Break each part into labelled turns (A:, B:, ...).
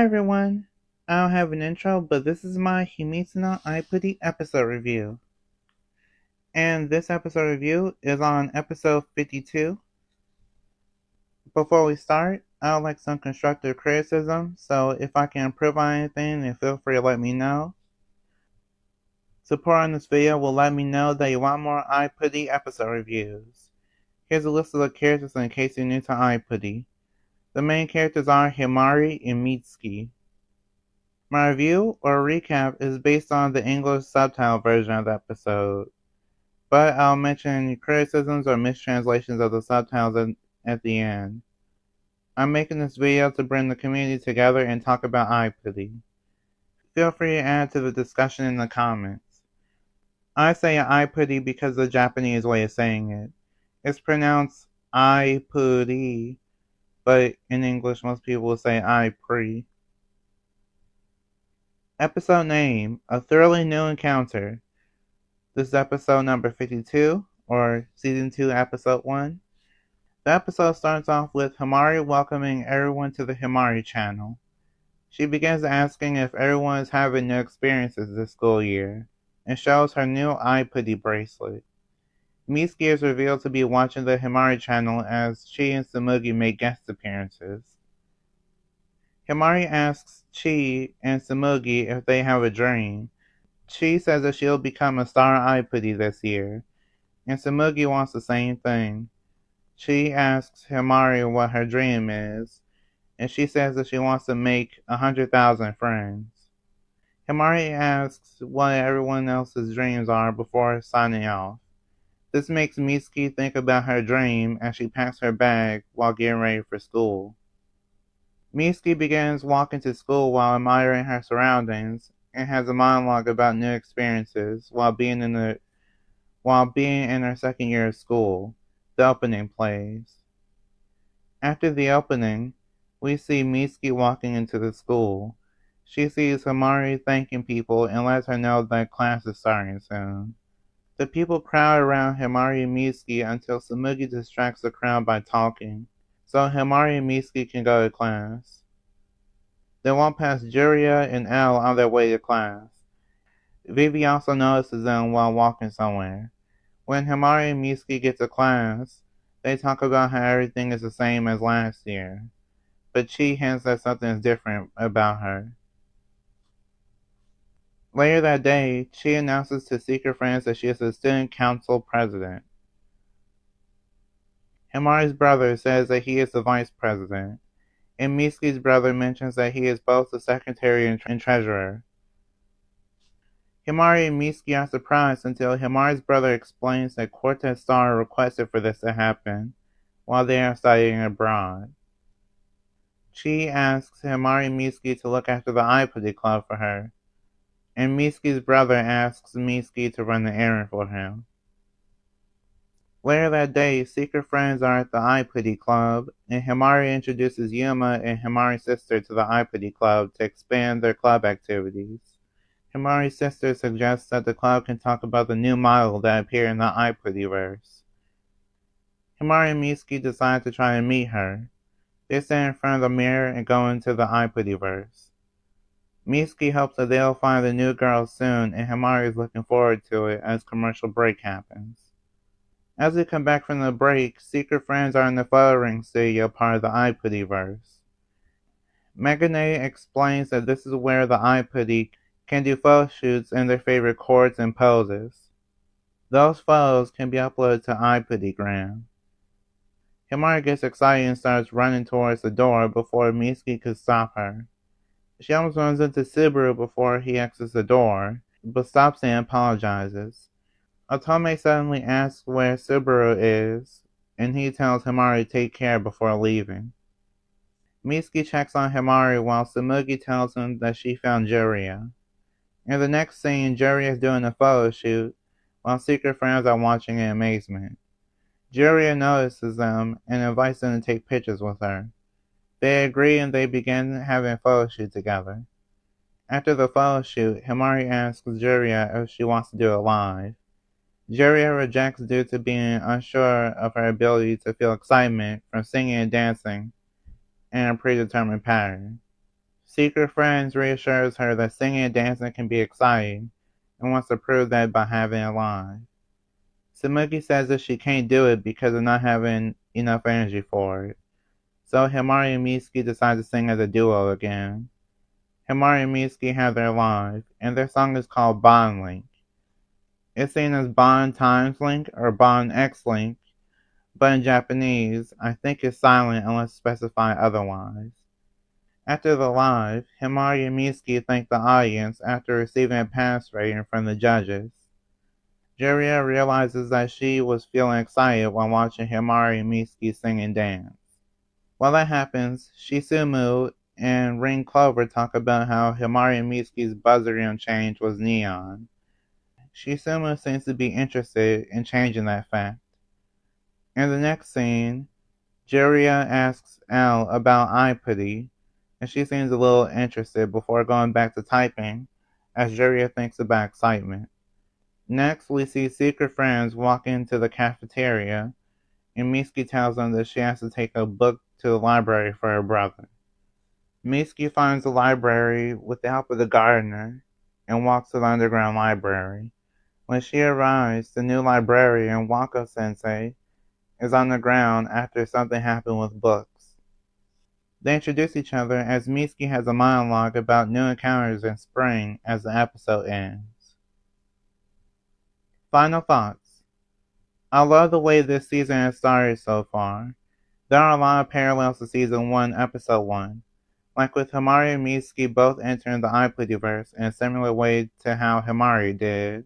A: everyone. I don't have an intro, but this is my Himitsu no Aipri episode review. And this episode review is on episode 52. Before we start, I would like some constructive criticism, so if I can improve on anything, then feel free to let me know. Support on this video will let me know that you want more Aipri episode reviews. Here's a list of the characters in case you're new to Aipri. The main characters are Himari and Mitsuki. My review or recap is based on the English subtitle version of the episode, but I'll mention criticisms or mistranslations of the subtitles at the end. I'm making this video to bring the community together and talk about Aipri. Feel free to add to the discussion in the comments. I say Aipri because of the Japanese way of saying it. It's pronounced Aipri, but in English most people will say Aipri. Episode name, A Thoroughly New Encounter. This is episode number 52, or season 2, episode 1. The episode starts off with Himari welcoming everyone to the Himari channel. She begins asking if everyone is having new experiences this school year, and shows her new Aipri bracelet. Mitsuki is revealed to be watching the Himari channel as Chi and Tsumugi make guest appearances. Himari asks Chi and Tsumugi if they have a dream. Chi says that she'll become a star Aipri this year, and Tsumugi wants the same thing. Chi asks Himari what her dream is, and she says that she wants to make 100,000 friends. Himari asks what everyone else's dreams are before signing off. This makes Mitsuki think about her dream as she packs her bag while getting ready for school. Mitsuki begins walking to school while admiring her surroundings and has a monologue about new experiences while being in her second year of school. The opening plays. After the opening, we see Mitsuki walking into the school. She sees Himari thanking people and lets her know that class is starting soon. The people crowd around Himari and Mitsuki until Tsumugi distracts the crowd by talking, so Himari and Mitsuki can go to class. They walk past Juria and Elle on their way to class. Vivi also notices them while walking somewhere. When Himari and Mitsuki get to class, they talk about how everything is the same as last year, but Chi hints that something is different about her. Later that day, Chi announces to Secret Friends that she is the student council president. Himari's brother says that he is the vice president, and Mitsuki's brother mentions that he is both the secretary and treasurer. Himari and Mitsuki are surprised until Himari's brother explains that Quartet Star requested for this to happen while they are studying abroad. Chi asks Himari and Mitsuki to look after the Aipri club for her, and Mitsuki's brother asks Mitsuki to run the errand for him. Later that day, Secret Friends are at the Aipri club, and Himari introduces Yuma and Himari's sister to the Aipri club to expand their club activities. Himari's sister suggests that the club can talk about the new model that appeared in the Aipri-verse. Himari and Mitsuki decide to try and meet her. They stand in front of the mirror and go into the Aipri-verse. Mitsuki hopes that they'll find the new girl soon, and Himari is looking forward to it as commercial break happens. As we come back from the break, Secret Friends are in the photoing studio part of the Aipri-verse. Megane explains that this is where the Aipri can do photo shoots in their favorite chords and poses. Those photos can be uploaded to Aipri-gram. Himari gets excited and starts running towards the door before Mitsuki could stop her. She almost runs into Subaru before he exits the door, but stops and apologizes. Otome suddenly asks where Subaru is, and he tells Himari to take care before leaving. Mitsuki checks on Himari while Tsumugi tells him that she found Juria. In the next scene, Juria is doing a photo shoot, while Secret Friends are watching in amazement. Juria notices them and invites them to take pictures with her. They agree and they begin having a photo shoot together. After the photo shoot, Himari asks Juria if she wants to do it live. Juria rejects due to being unsure of her ability to feel excitement from singing and dancing in a predetermined pattern. Secret Friends reassures her that singing and dancing can be exciting and wants to prove that by having it live. Tsumugi says that she can't do it because of not having enough energy for it. So Himari and Mitsuki decide to sing as a duo again. Himari and Mitsuki have their live, and their song is called Bond Link. It's seen as Bond Times Link or Bond X Link, but in Japanese, I think it's silent unless specified otherwise. After the live, Himari and Mitsuki thank the audience after receiving a pass rating from the judges. Juria realizes that she was feeling excited while watching Himari and Mitsuki sing and dance. While that happens, Shisumu and Ring Clover talk about how Himari and Mitsuki's buzzerium change was neon. Shisumu seems to be interested in changing that fact. In the next scene, Juria asks Al about Aipri, and she seems a little interested before going back to typing, as Juria thinks about excitement. Next, we see Secret Friends walk into the cafeteria, and Mitsuki tells them that she has to take a book to the library for her brother. Mitsuki finds the library with the help of the gardener, and walks to the underground library. When she arrives, the new librarian, Wako-sensei, is on the ground after something happened with books. They introduce each other as Mitsuki has a monologue about new encounters in spring as the episode ends. Final thoughts. I love the way this season has started so far. There are a lot of parallels to Season 1, Episode 1, like with Himari and Mitsuki both entering the Aipri-verse in a similar way to how Himari did.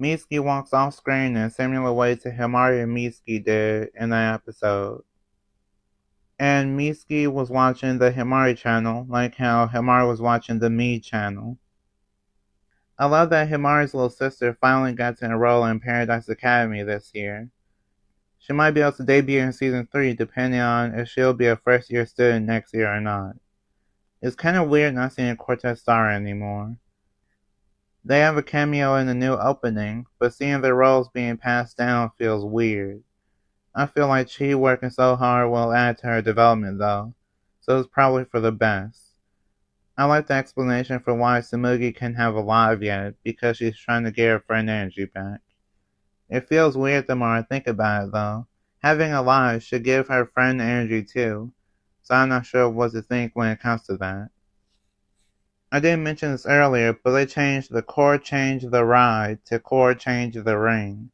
A: Mitsuki walks off screen in a similar way to Himari and Mitsuki did in that episode. And Mitsuki was watching the Himari channel, like how Himari was watching the Me channel. I love that Himari's little sister finally got to enroll in Paradise Academy this year. She might be able to debut in Season 3 depending on if she'll be a first year student next year or not. It's kind of weird not seeing Quartet Star anymore. They have a cameo in the new opening, but seeing their roles being passed down feels weird. I feel like she working so hard will add to her development though, so it's probably for the best. I like the explanation for why Tsumugi can have a live yet, because she's trying to get her friend energy back. It feels weird the more I think about it though. Having a live should give her friend energy too, so I'm not sure what to think when it comes to that. I didn't mention this earlier, but they changed the chord change the ride to chord change the ring.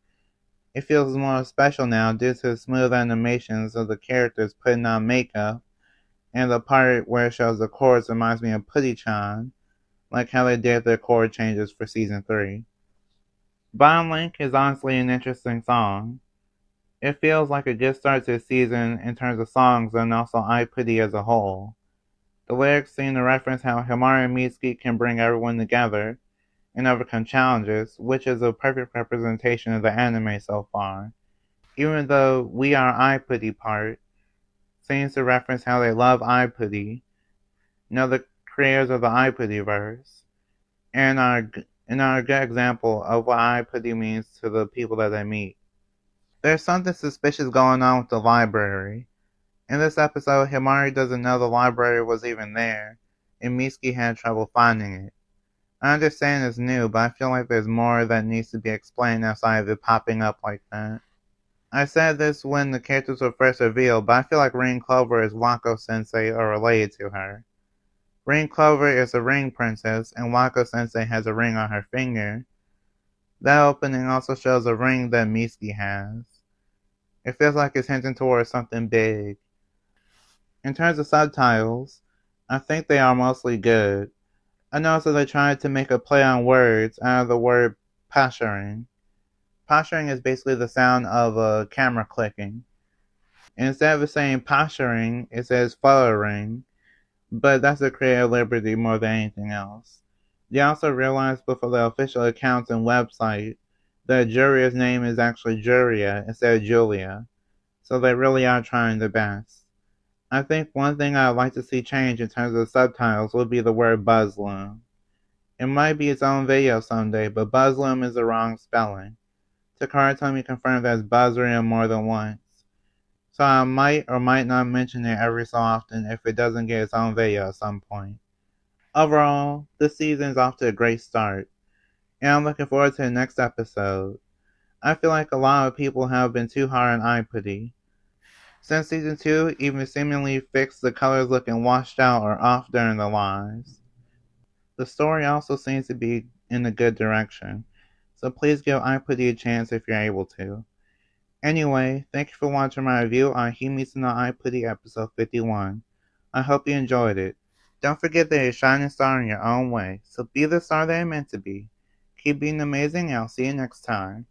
A: It feels more special now due to the smooth animations of the characters putting on makeup, and the part where it shows the chords reminds me of Putty-chan, like how they did their chord changes for Season 3. Bond Link is honestly an interesting song. It feels like a good start to the season in terms of songs and also Aipri as a whole. The lyrics seem to reference how Himari and Mitsuki can bring everyone together and overcome challenges, which is a perfect representation of the anime so far. Even though We Are Aipri part seems to reference how they love Aipri, the creators of the Aipri-verse, and are a good example of what Aipri means to the people that they meet. There's something suspicious going on with the library. In this episode, Himari doesn't know the library was even there, and Mitsuki had trouble finding it. I understand it's new, but I feel like there's more that needs to be explained outside of it popping up like that. I said this when the characters were first revealed, but I feel like Ring Clover is Wako-sensei or related to her. Ring Clover is a ring princess, and Wako-sensei has a ring on her finger. That opening also shows a ring that Mitsuki has. It feels like it's hinting towards something big. In terms of subtitles, I think they are mostly good. I noticed that they tried to make a play on words out of the word posturing. Posturing is basically the sound of a camera clicking. Instead of saying posturing, it says photoring, but that's a creative liberty more than anything else. They also realized before the official accounts and website that Juria's name is actually Juria instead of Julia, so they really are trying their best. I think one thing I'd like to see change in terms of subtitles would be the word buzzloom. It might be its own video someday, but buzzloom is the wrong spelling. Takara Tomy confirmed that it's buzzroom more than once, so I might or might not mention it every so often if it doesn't get its own video at some point. Overall, this season is off to a great start, and I'm looking forward to the next episode. I feel like a lot of people have been too hard on Aipri. Since season 2 even seemingly fixed the colors looking washed out or off during the lives. The story also seems to be in a good direction, so please give Aipri a chance if you're able to. Anyway, thank you for watching my review on Himitsu no Aipri episode 51. I hope you enjoyed it. Don't forget that you're a shining star in your own way, so be the star that you're meant to be. Keep being amazing and I'll see you next time.